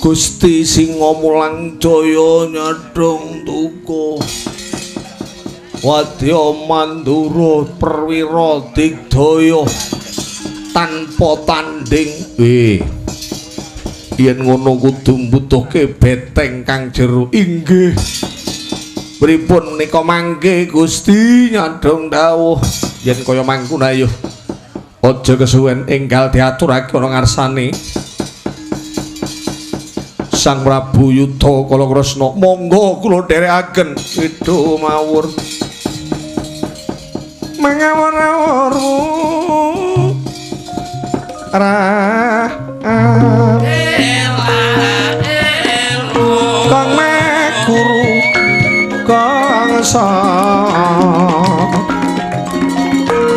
Gusti Singa Mulang Jaya nyadhong tuku Wadya Mandura perwira digdaya tanpa tanding yen ngono kudu mbutuhke beteng kang jero inggih pripun menika mangke Gusti nyadhong dawuh yen kaya mangkono ayo aja kesuwen enggal diaturake ana ngarsane Sang Prabu Yudha Kalakrishna monggo kula dherekaken Widha mawur mangawur-awur kang meguru kang sa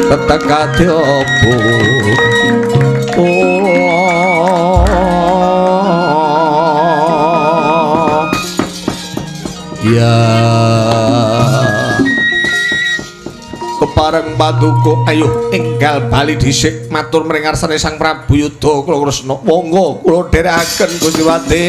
tetekati opo ya kepareng paduka ayo enggal bali dhisik matur mring ngarsane Sang Prabu Yudha Kalakrishna monggo kula dherekaken Gusti Wati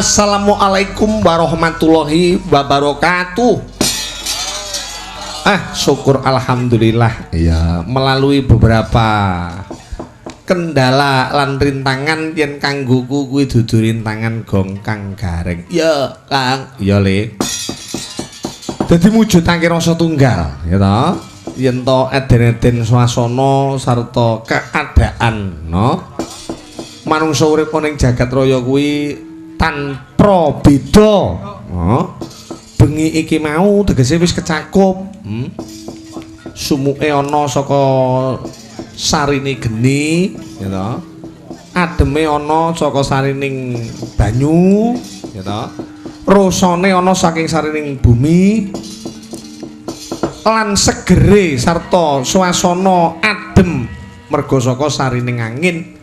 Assalamualaikum warahmatullahi wabarakatuh. Syukur alhamdulillah ya, melalui beberapa kendala lan rintangan yen kanggoku kuwi dudu rintangan gong kang gareng. Ya, Kang, ya Le. Dadi mujudake rasa tunggal, ya to. Yen to eden-eden swasana sarta keadaan, no. Manungsa urip ning jagat raya kuwi tanpa beda. Bengi iki mau tegese wis kecakup. Sumuke ana saka sarine geni, ya to. Ademe ana saka sarining banyu, ya to. Rasane ana saking sarining bumi. Lan segere sarta swasana adem merga saka sarining angin.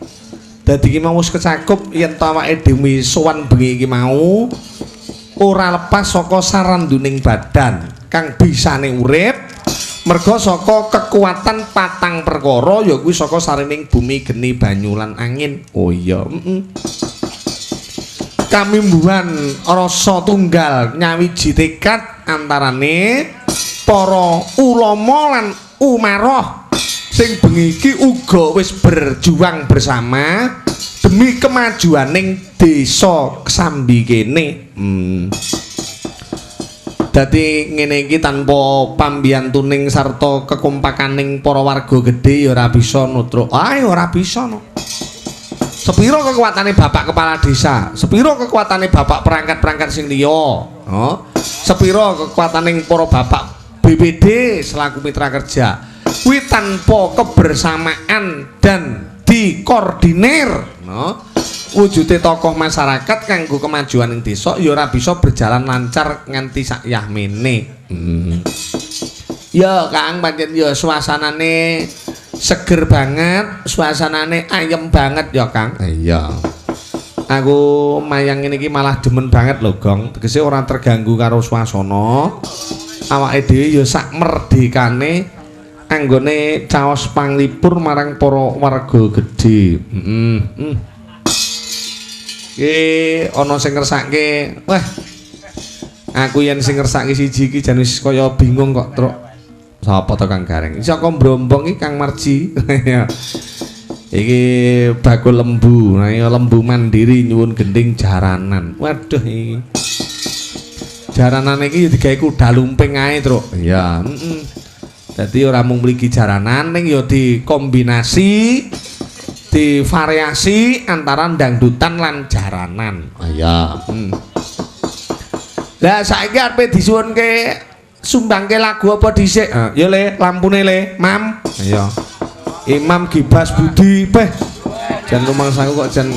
Dadi iki mau wis kecakup yen awake dhewe sowan bengi iki mau ora lepas saka saranduning badan kang bisane urip merga saka kekuatan patang perkara ya kuwi saka sarining bumi, geni, banyu lan angin. Oh iya, kamimbuhan rasa tunggal nyawiji tekad antarane para ulama lan umaroh sing bengi iki uga wis berjuang bersama demi kemajuaning desa Kesambi kene. Dadi ngene iki tanpa pambiyantuning sarta kekompakaning para warga gedhe ya ora bisa nutruk. Ora bisa no. Sepiro kekuatane bapak kepala desa, sepiro kekuatane bapak perangkat-perangkat sing liya, sepiro kekuataning para bapak BPD selaku mitra kerja. Kuwi tanpa kebersamaan dan dikoordinir, wujude tokoh masyarakat kanggo kemajuan ing desa ya ora bisa berjalan lancar nganti sak yahmene. Ya Kang, pancen ya suasanane seger banget, suasanane ayem banget ya Kang. Iya. Aku mayang ngene iki malah demen banget lho, Gong. Tegese ora terganggu karo swasana. Awake dhewe ya sak merdekane anggone caos panglipur marang para warga gedhe. Ana sing ngersake. Wah. Aku yen sing ngersake siji iki jan wis kaya bingung kok, Truk. Sapa to Kang Gareng? Saka Brombong iki Kang Marji. Iki bakul lembu. Nah, ya lembu mandiri nyuwun gending jaranan. Waduh iki. Jaranan iki digawe kuda lumping ae, Truk. Iya, Dadi ora mung mligi jaranan ning ya dikombinasi divariasi antara dangdutan lan jaranan. Iya. Lah saiki arepe disuwunke sumbangke lagu apa dhisik? Ya Le, lampune Le, Mam. Iya. Imam Gibas Budi, beh. Jan rumangsaku kok jan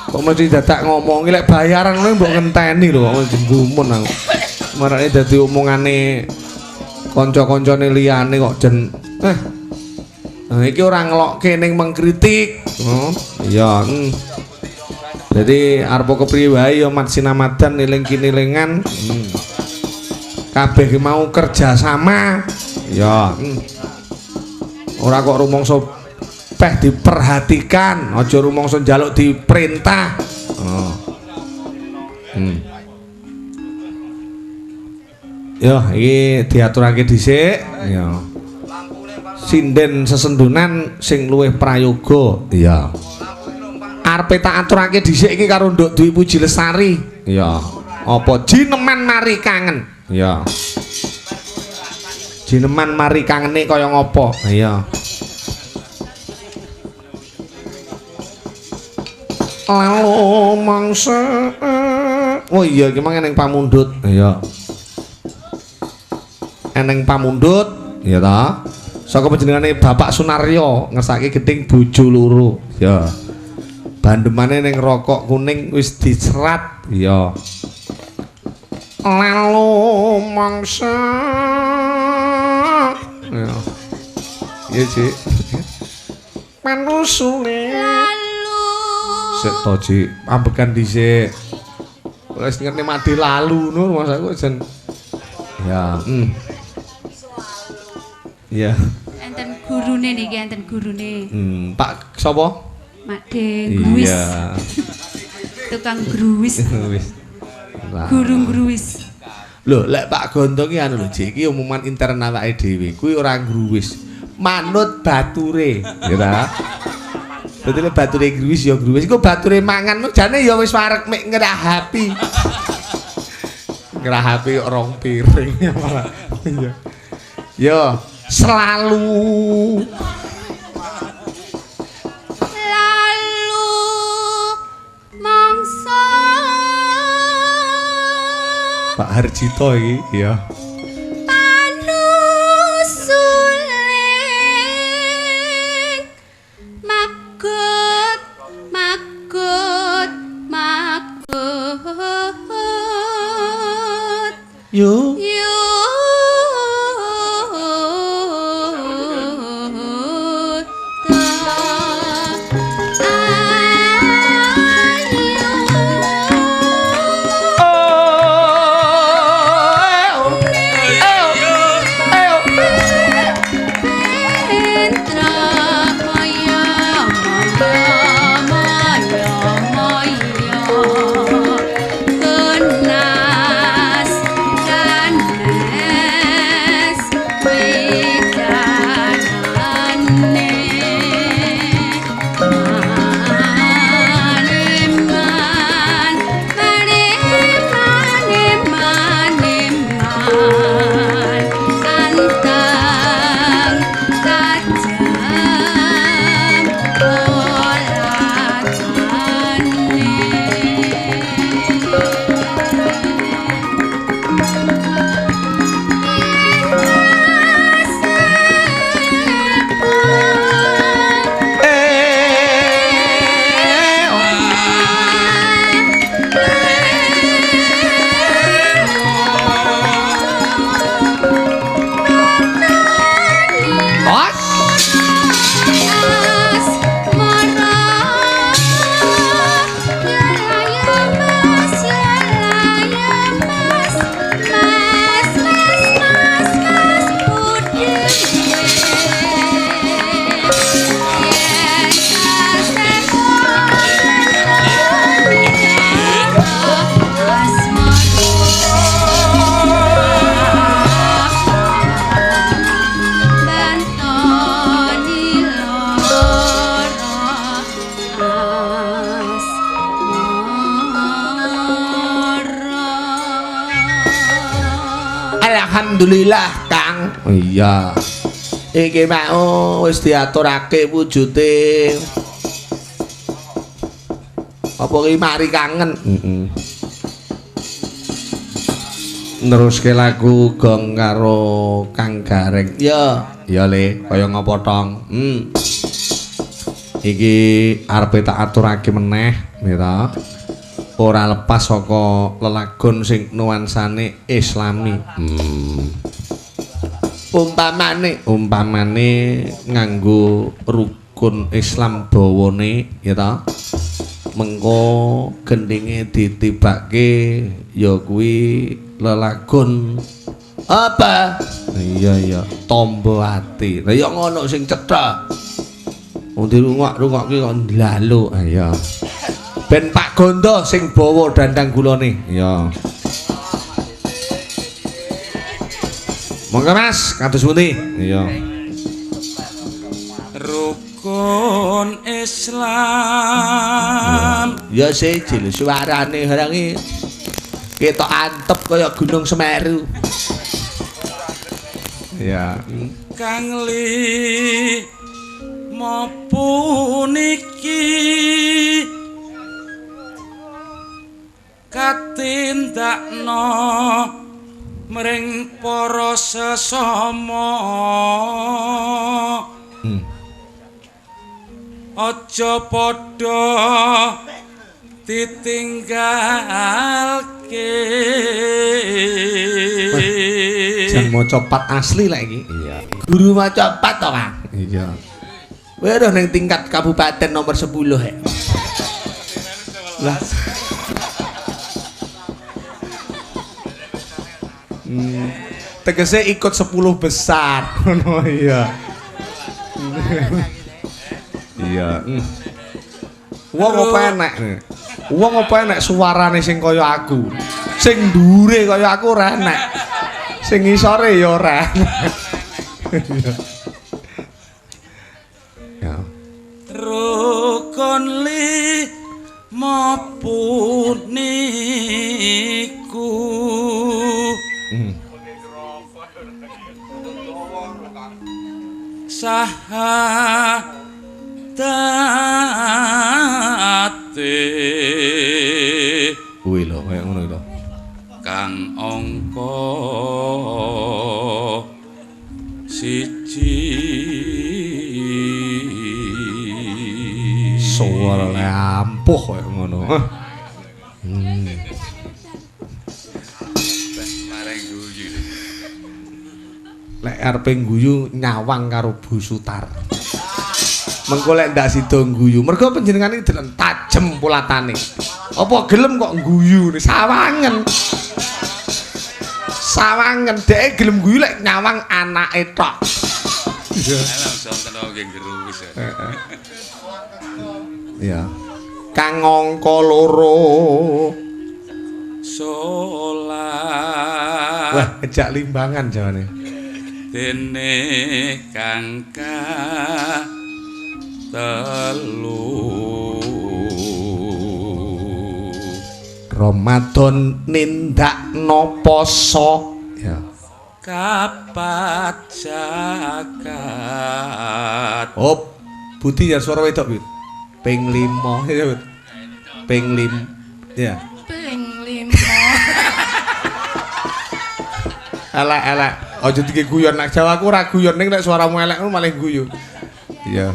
kok mesti dadak ngomongi lek bayaran ngono mbok ngenteni lho kok jenggumun aku. Marane dadi omongane kanca-kancane liyane kok jen nah iki ora ngelokke ning mengkritik. Oh, iya. Jadi arep kepriye wae ya mat sinamadan niling-kinilingan. Kabeh mau kerja sama. Ya. Ora kok rumangsa peh diperhatikan, aja rumangsa njaluk diperintah. Oh. Yo, iki diaturake dhisik. Ya. Sinden sesendunan sing luwih prayoga. Iya. Arepe tak aturake dhisik iki karo Nduk Dwi Puji Lestari. Iya. Apa jineman mari kangen? Iya. Jineman mari kangene kaya ngopo? Iya. Lalu mangsa. Oh iya iki mang eneng pamundhut. Iya. Eneng pamundhut, ya ta? Saka panjenengane Bapak Sunaryo ngersake geding bojo loro. Ya. Bandemane ning rokok kuning wis dicerat. Ya. Lalu mangsa. Ya. Iya, Cik. Manusule. Lalu. Sik to, Cik. Ambekan dhisik. Wis ngerti mati lalu nur masaku jen. Ya, iya. Enten gurune niki, enten gurune. Pak sapa? Mak De Gruwis. Iya. Tukang gruwis. Guru gruwis. Lho, lek Pak Gondo ki anu lho, Cik, iki umuman intern awake dhewe. Kuwi ora gruwis. Manut bature, ya ta? Dadi lek bature gruwis ya gruwis. Iku bature mangan jane ya wis wareg mek ngerahapi. Ngerahapi kok rong piring ya malah. Iya. Yo. Selalu mangsa Pak Harjito iki ya panusuling makut yo Alhamdulillah Kang Mang. Iya. Iki mau wis diaturake wujude. Apa ki mari kangen? Heeh. Neruske lagu gong karo Kang Gareng. Ya, ya Le, kaya ngapa tong? Iki arepe tak aturake meneh, mira. Ora lepas saka lelagon sing nuansane Islami. Umpamane nganggo rukun Islam bawane, ya ta? Mengko gendinge ditibake ya kuwi lelagon apa? Iya, tombo ati. Lah ya ngono sing cetha. Wong dirungok-rungokke kok ndlalu. Iya. Ben Pak Gondo sing bawa dandang gulane. Iya. Monggo Mas, kados pundi? Iya. Rukun Islam. Ya siji lho suarane harange ketok antep kaya Gunung Semeru. Ya. Kang li mapuniki katindakno mring para sesama. Aja padha ditinggalke. Jan maca pat asli lek iki. Iya. Guru maca pat to, Kang? Iya. Weruh ning tingkat kabupaten nomor 10 he. Lah. Tegese ikut 10 besar. Ngono iya. Iya. Wong apa enek? Wong apa enek suarane sing kaya aku? Sing dhuure kaya aku ora enek. Sing ngisore ya ora. Ya. Rukun li mapuniku. Sahadate. Kuwi lho kaya ngono lho. Kang angka siji. Suara ampuh kaya ngono. Lek arepe guyu nyawang karo Bu Sutar. Mengko lek ndak sida guyu, mergo panjenengane deleng tajem pulatane. Apa gelem kok guyu sawangen. Sawangen dhek gelem guyu lek nyawang anake tok. Iya. Kang angka loro. Salat. Wah, ejak limbangan jawane. Dene kang telu Ramadan nindakno poso ya kapat jagat. Oh Budi ya suara wedok Bud. Ping 5 ya Bud. Ping 5 ya. Ping 5. Elek aja dike guyon nak Jawa aku ora guyon ning nek suaramu elek malah guyu. Iya.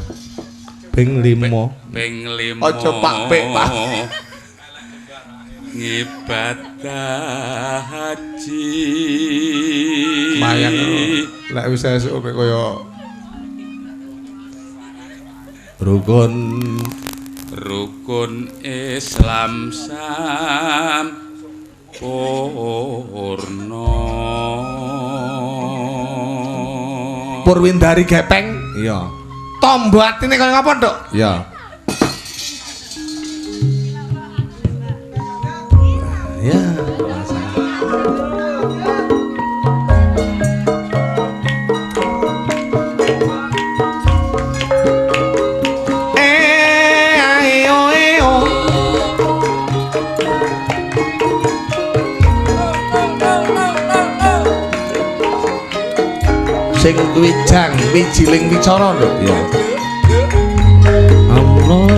Ping 5. Ping 5. Aja Pak Pek Pak. Ngibadah haji. Mayang lek wis esuk kaya rukun Islam sampurna. Purwindari gepeng. Iya. Tombo atine kaya ngapa, Nduk? Iya. Ya, sing wijang wijiling wicara lho ya Allah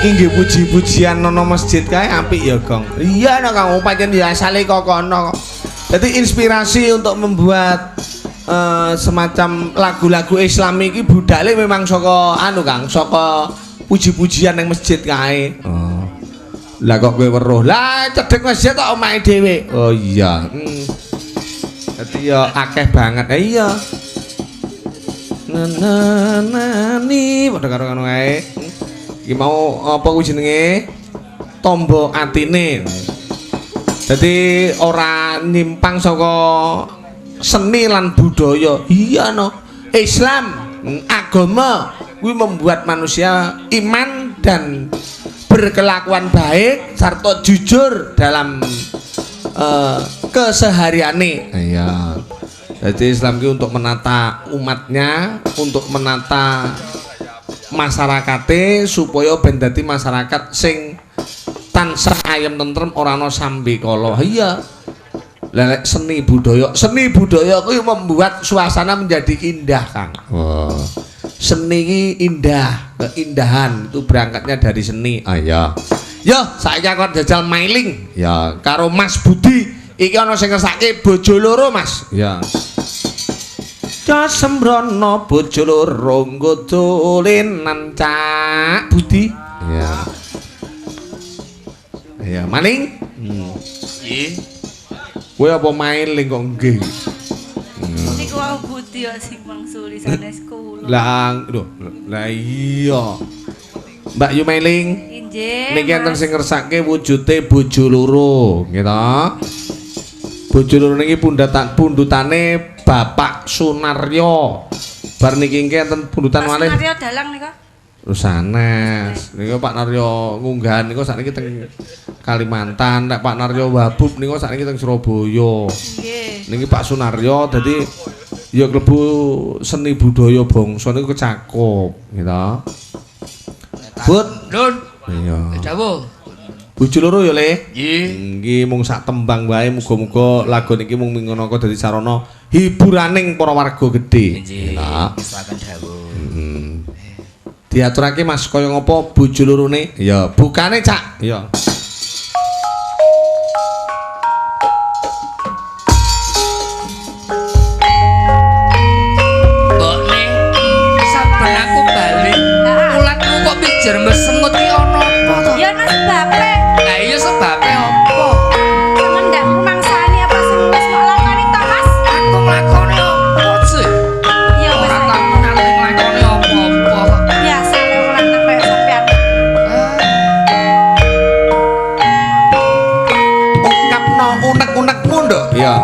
iki nggih puji-pujian ana masjid kae apik ya, Gong. Iya nek Kang pancen ya asale kok kono. Dadi inspirasi untuk membuat semacam lagu-lagu Islam iki budale memang saka anu Kang, saka puji-pujian ning masjid kae. Oh. Lah kok kowe weruh. Lah cedhek masjid kok omahe dhewe. Oh iya. Dadi ya akeh banget. Iya. Nani padha karo ngono kae. Iki mau apa kuwi jenenge? Tombo atine. Dadi ora nyimpang saka seni lan budaya. Iya no. Islam, agama kuwi membuat manusia iman dan berkelakuan baik serta jujur dalam kesehariane. Iya. Jadi Islam itu untuk menata umatnya, untuk menata masyarakatnya supaya ben dadi masyarakat sing tansah ayem tentrem ora ana sambekala. Iya. Lelek seni budaya kuwi membuat suasana menjadi indah, Kang. Oh. Seni iki indah, keindahan itu berangkatnya dari seni. Ah ya. Yo, saiki aku jajal mailing. Ya, karo Mas Budi. Iki ana sing ngersake bojo loro, Mas. Ya. Ya sembrono bojo loro nggo dolenan Cak Budi. Ya. Ya, maning. Nggih. Kowe apa main kok nggih? Niku wau Budi kok sing mangsuli sanes kula. Lah iya. Mbak Yu Mailing. Injih. Niki enten sing ngersake wujude bojo loro, nggih to. Bojo loro niki pundutane Bapak Sunaryo. Bar niki nggih enten pundutan malih. Sunaryo dalang nika. Sanes. Niku Pak Naryo ngunggahan niku sakniki teng Kalimantan, nek Pak Naryo Wabub niku sakniki teng Surabaya. Nggih. Niki Pak Sunaryo dadi ya klebu seni budaya bangsa niku kecakup, gitu. Bud, Nun. iya. Dawuh. Bojo loro ya, Le. Nggih. Nggih mung sak tembang wae muga-muga lagu niki mung ngono dadi sarana hiburaning para warga gedhe. Nggih. Gitu. Saken dawuh. Diaturake Mas kaya ngapa bojo lorone? Ya, bukane Cak. Ya. Mbokne saben aku bali. Ulatmu kok pijer mesengut ki ana apa to? Ya ana sebabe. Lah iya sebabe apa? Temen ndak mangsani apa sing wis mau lakoni to, Mas? Aku nglakoni apa sih? Ya wis. Ora tak ngerti nglakoni apa-apa. Biasa le wong lanang kaya sampean. Ungkapno unek-unekmu nduk. Ya.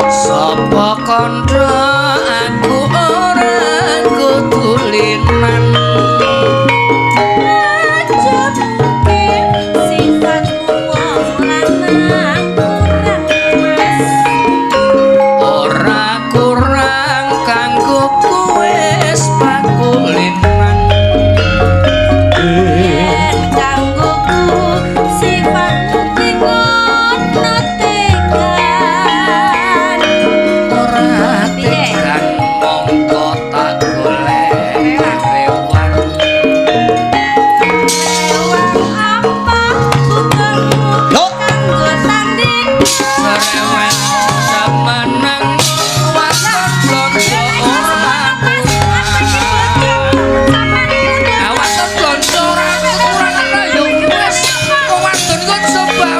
Sapa kandha aku ora kutulinan. Ora kurang kanggo kuwes pakulinan. Ora tekan mongko tak golek rewan. Serewen semeneng wasan blonjo ora awasan blonjo ora kurang ana yo wis wong wadon kok sebawel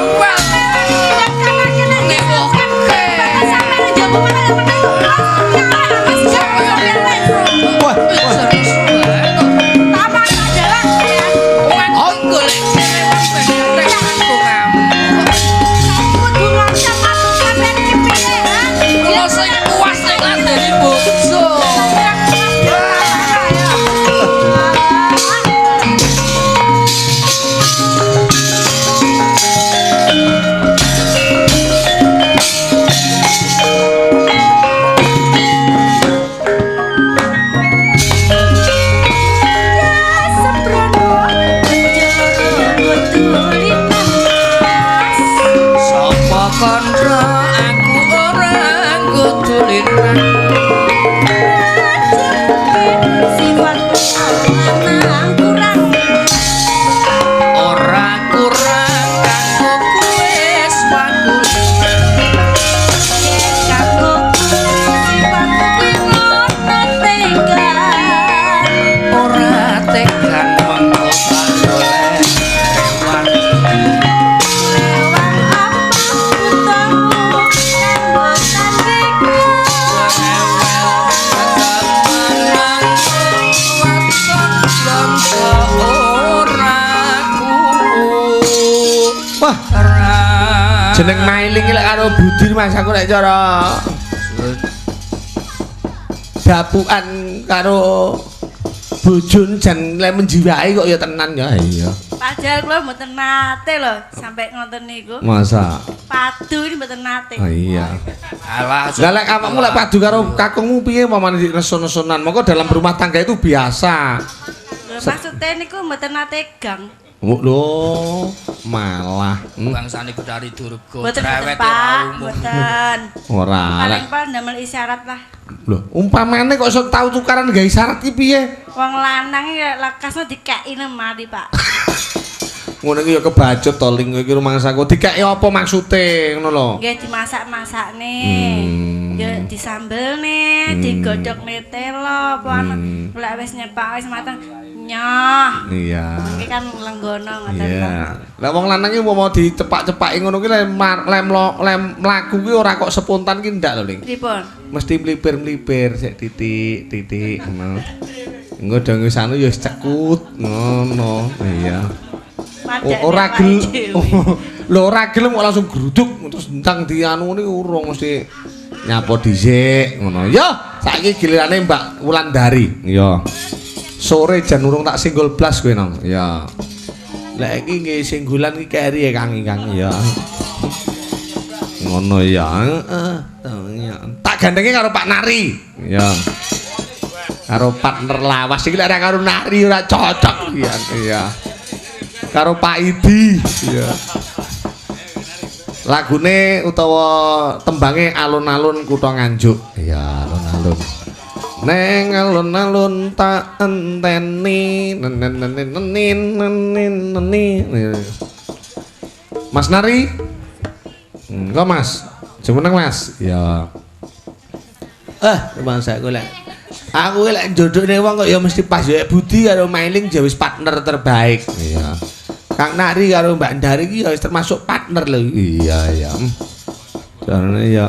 Sapa kandha aku ora kutulinan. Ora kurang kanggo kuwes pakulinan. Ora tekan mengko tak golek rewan. Wah, jeneng Mailing iki lek karo Budi Mas aku nek cara dapukan karo bojon jan lek menjiwai kok ya tenan ya. Iya. Padahal kula mboten nate lho sampai ngoten niku. Masa? Padu ini mboten nate. Oh iya. Alah, Lah lek awakmu lek padu karo kakungmu piye pamane di reson-resonan? Monggo dalam rumah tangga itu biasa. Lho maksudnya niku mboten nate gang. Lho, malah. bangsane Gudari Durga Mboten cerewet Pak, ora umum. mboten. Ora lek Paling-paling damel isyarat lah. Lho, umpamane kok iso tau tukaran gawe syarat iki piye? Wong lanang ya lekasno dikeki mari, Pak. Ngono iki ya kebacut to ling iki rumangsaku. Dikeki apa maksude ngono lho. Nggih dimasak-masakne. Ya disambelne, digodhokne telo, apa lek wis nyepak wis mateng nyoh. Iya. Iki kan lenggono ngoten Iya. Lah wong lanang iki mau dicepak-cepaki ngono ki lem mlaku ki ora kok spontan ki ndak lho ling. Pripun? Mesti mlipir-mlipir sik titik ngono. Engko dong wis anu ya wis cekut ngono. Iya. Ora gelem. Lho ora gelem kok langsung gruduk terus ndang dianu niku urung mesti nyapa dhisik ngono. Yo, saiki gilirane Mbak Wulandari. Yo. Sore jan urung tak singgol blas kowe nang. Ya. Lek iki nggih singgulan iki keri ya Kang ya. Ngono ya. Tak gandenge karo Pak Nari. Ya. Karo partner lawas iki lek karo Nari ora cocok ya. Karo Pak Idi ya. Lagune utawa tembange alun-alun Kutha Nganjuk. Ya, alun-alun. Neng alun-alun tak enteni Mas Nari. Kok Mas? Jemeneng Mas? Ya. Bang saya golek. Aku lek jodhone wong kok ya mesti pas ya Budi karo Mailing ya wis partner terbaik. Iya. Kang Nari karo Mbak Ndari iki ya wis termasuk partner lho. Iya ya. Jarane ya.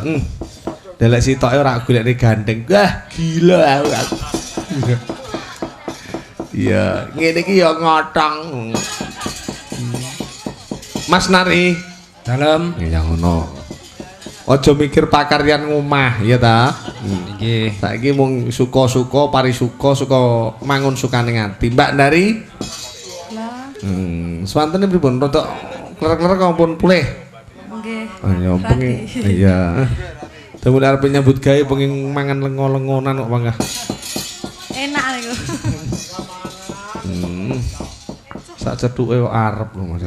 Delek sitoke ora golekne gandeng. Wah, gila aku. Iya, ngene iki ya ngotong. Mas Nari, Dalem. ya ngono. Aja mikir pakaryan ngomah, ya ta? Nggih. Saiki mung suka-suka, parisuka, suka mangun sukane ati. Mbak Ndari? Lah, Swantene pripun? Rodok klerek-klerek ampun pulih. nggih. Ya pengen iya. Temu arep nyambut gawe pengen mangan lengo-lengonan kok mangga. Enak niku. Sak cethuke kok arep lho Mas.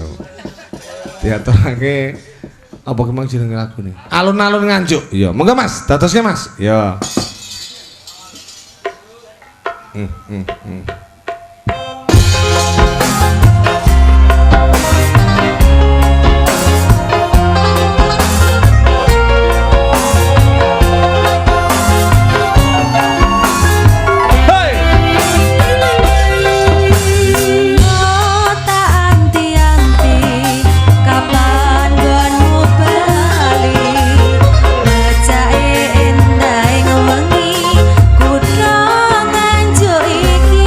Diaturake apa kemang jenenge lagune? Alun-alun Nganjuk. Iya, monggo Mas, dadoske Mas. Iya. Endah wengi kutha Nganjuk iki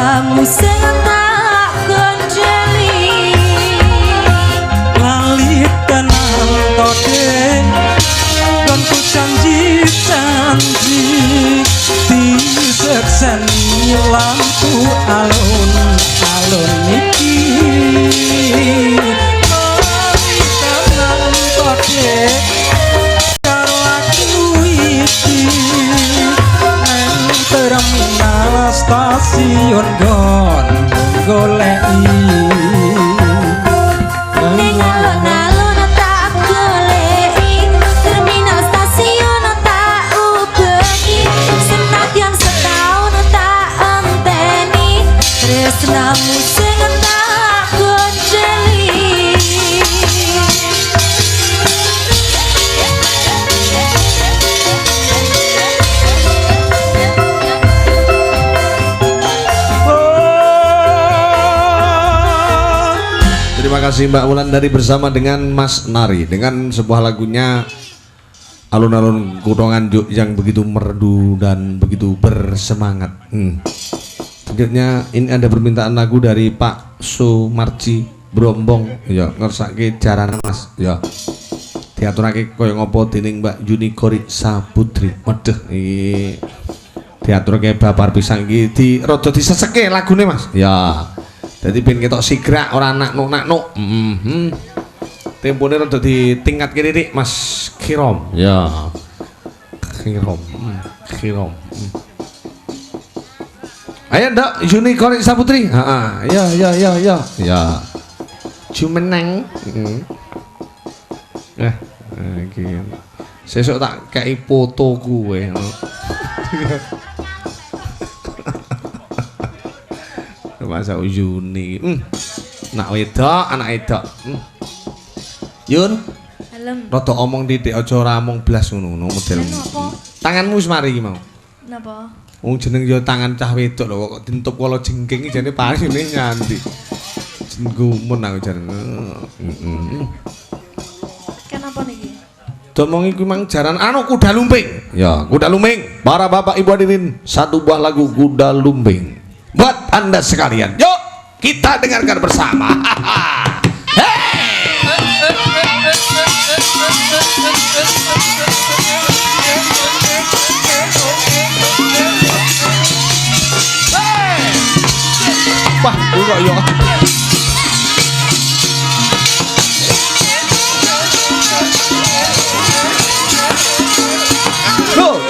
tresnamu sing tak gonjeli lali tenan kode gonku janji disekseni lampu alun-alun iki lali tenan kode karo aku iki nang terminal stasiun gon goleki ning alun-alun tak goleki terminal stasiun tak ubeki senadyan setahun tak enteni tresnamu sing tak gonjeli Terima kasih Mbak Wulandari bersama dengan Mas Nari dengan sebuah lagunya alun-alun Kutha Nganjuk yang begitu merdu dan begitu bersemangat. Selanjutnya ini ada permintaan lagu dari Pak Sumarji Brombong. Ya, ngersake jarane Mas. Ya. Diaturake kaya ngopo dening Mbak Yunikori Saputri. Waduh, iki diaturake babar pisang iki rada diseseke lagune Mas. Ya. Jadi ben ketok sigrak ora nakno-nakno. Tempone rada ditingkatke titik Mas Kirom. Ya. Kirom. Kirom. Ayo Ndok, Unicorn Saputri. Heeh. Ya. Ya. Jumeneng. Iki. Sesuk tak kei foto kowe. Masa Yuni nak wedok anak wedok Yun Helm rada omong titik aja ora omong blas ngono model tanganmu wis mari iki mau napa wong jeneng ya tangan cah wedok lho kok dintup kala jengking jane paling nyanti gumun aku jane kenapa niki domong iku mang jaran anu kuda lumping ya kuda lumping para bapak ibu hadirin satu buah lagu kuda lumping buat Anda sekalian. Yuk, kita dengarkan bersama. Wah, kok yo. Go.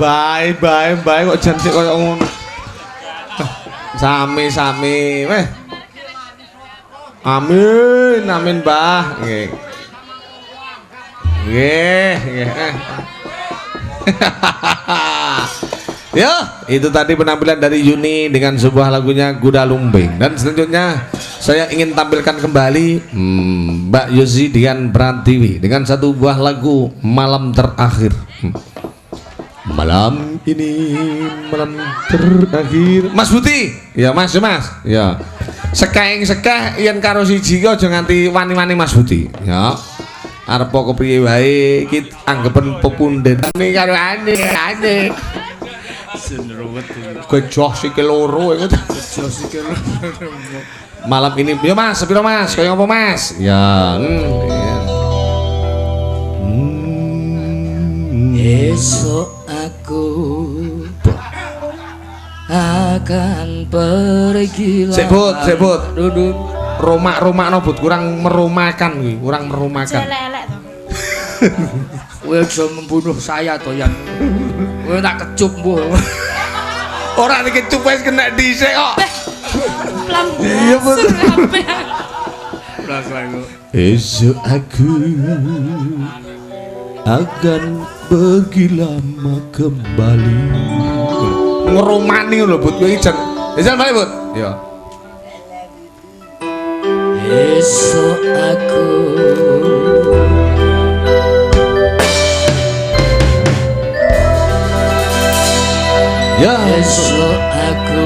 Bae kok jan sik koyo ngono. Sami weh. Amin, Mbah. Nggih. Nggih. Ya, itu tadi penampilan dari Yuni dengan sebuah lagunya Kuda Lumbing. Dan selanjutnya saya ingin tampilkan kembali Mbak Yosi dengan Pratiwi dengan satu buah lagu Malam Terakhir. Malam ini malam terakhir. Mas Buti, ya Mas. Ya. Sekeng yen karo siji ki aja nganti wani-wani Mas Buti. Ya. Arep kepriye wae iki anggepen pepunden karo ane. Senruwet. Gejoh sikil loro iku. Malam ini ya Mas, sepiro Mas? Kaya apa Mas? Ya. Esok aku akan pergi lama. Sebut. Duduk. Romak-romakno but kurang merumakan kuwi, kurang merumakan. Elek-elek to. Kowe aja membunuh saya to Yan. Kowe tak kecup mbuh. Ora dikecup wis kena dhisik kok. Pelan. Iya betul. Lagu. Esok aku akan pergi lama kembali. Ngerumani lho but kowe ijen. Ijen balik but. Ya. Esok aku Ya. Esok aku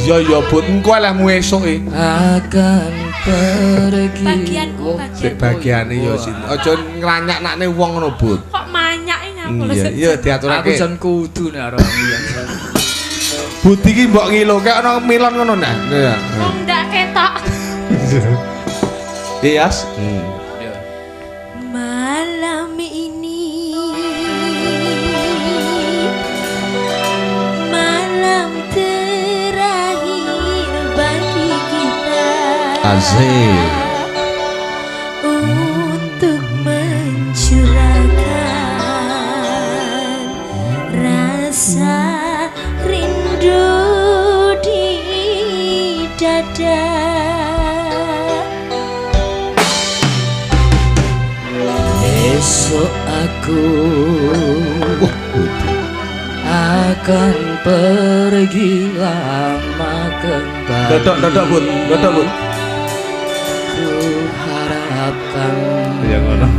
Ya but engko lehmu esuk e. akan pergi. Bagianku Sik bagiane ya sih. Aja ngranyaknakne wong ngono but. Kok manyake aku lho. Iya Aku diaturake. jan kudu nek ora Yan. Budi iki mbok ngiloke ana milon ngono nah. Ya. Wong ndak ketok. Iyas. Malam ini malam terakhir bagi kita. Asik. Untuk mencurahkan rasa rindu di dada. Esok aku akan pergi lama kembali. Dodok but. Ku harapkan Ya ngono.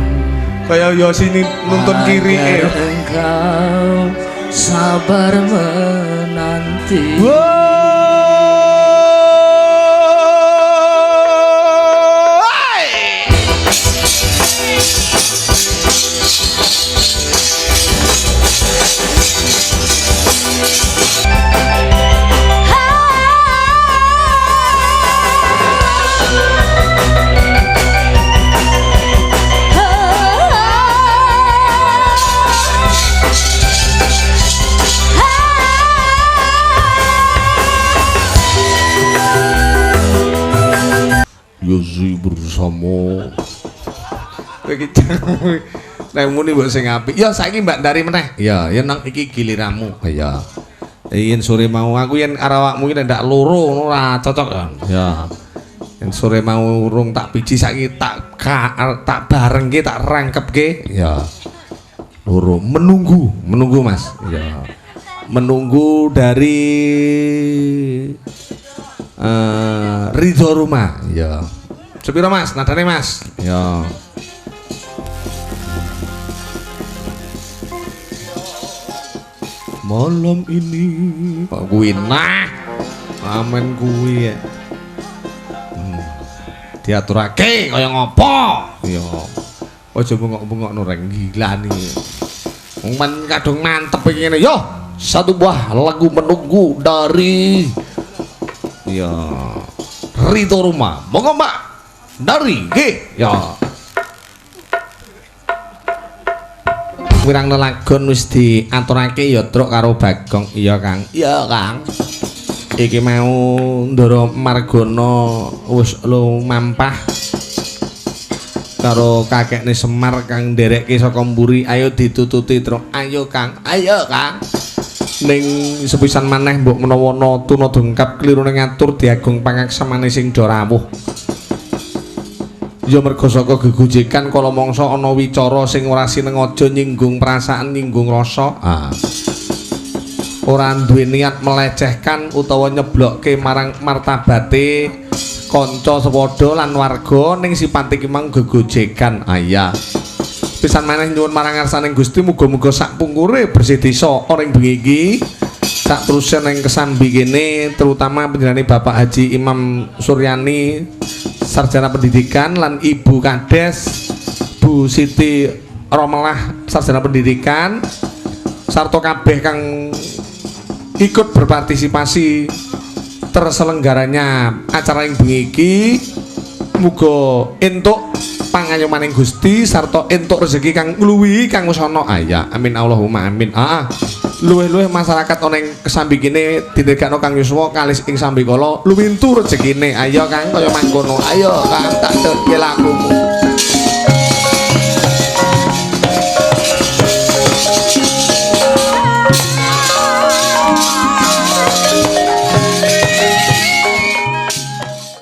Kaya Yosi nuntun kiri agar engkau sabar menanti. Yosi bersama. Nek muni mbok sing apik. Ya saiki Mbak Dari meneh. Ya nang iki giliranmu. Ya. Yen sore mau aku yen karo awakmu iki ndak loro ngono ora cocok kan. Ya. Yen sore mau urung tak piji saiki tak barengke tak rangkepke. Ya. Loro menunggu Mas. Ya. Menunggu dari Ridho Rumah. Ya. Sepiro Mas? Nadane Mas. Ya. Malam ini kok kuwi nah amen kuwi ya. Diaturake kaya ngopo ya aja bengok-bengok noreng gilani wong men kadung mantep iki ngene yo satu buah lagu menunggu dari ya Ridho Rumah monggo Mbak Dari nggih ya wirang lelagon wis diaturake ya truk karo Bagong. Iya Kang. Iya Kang. Iki mau Ndara Margono wis lumampah karo kakekne Semar kang nderekke saka mburi. Ayo ditututi terus. Ayo Kang, ayo Kang. Ning sepisan maneh mbok menawa tuna dengkap klirune ngatur diagung pangaksamane sing do rawuh. Ya merga saka gegojekan kala mangsa ana wicara sing ora sinengaja nyinggung perasaan, nyinggung rasa. Ora duwe niat melecehkan utawa nyeblokke marang martabate kanca sepadha lan warga ning sipate ki mang gegojekan. Aya. Pisan maneh nyuwun marang ngarsaning Gusti muga-muga sak pungkure bersih desa ora ing bengi iki. Sak terusé ning kesambi kene terutama panjenengane Bapak Haji Imam Suryani sarjana pendidikan lan Ibu Kades Bu Siti Romelah sarjana pendidikan sarta kabeh kang ikut berpartisipasi terselenggaranya acara yang bengi iki muga entuk pangayomaning Gusti sarta entuk rezeki kang ngluwihi kang wis ana. Aya amin Allahumma amin. Luwih-luwih masyarakat ana ing kesambi kene didegakno Kang Yuswa kalis ing sambikala luwintu rezekine. Ayo Kang kaya mangkono. Ayo Kang tak deke lakumu.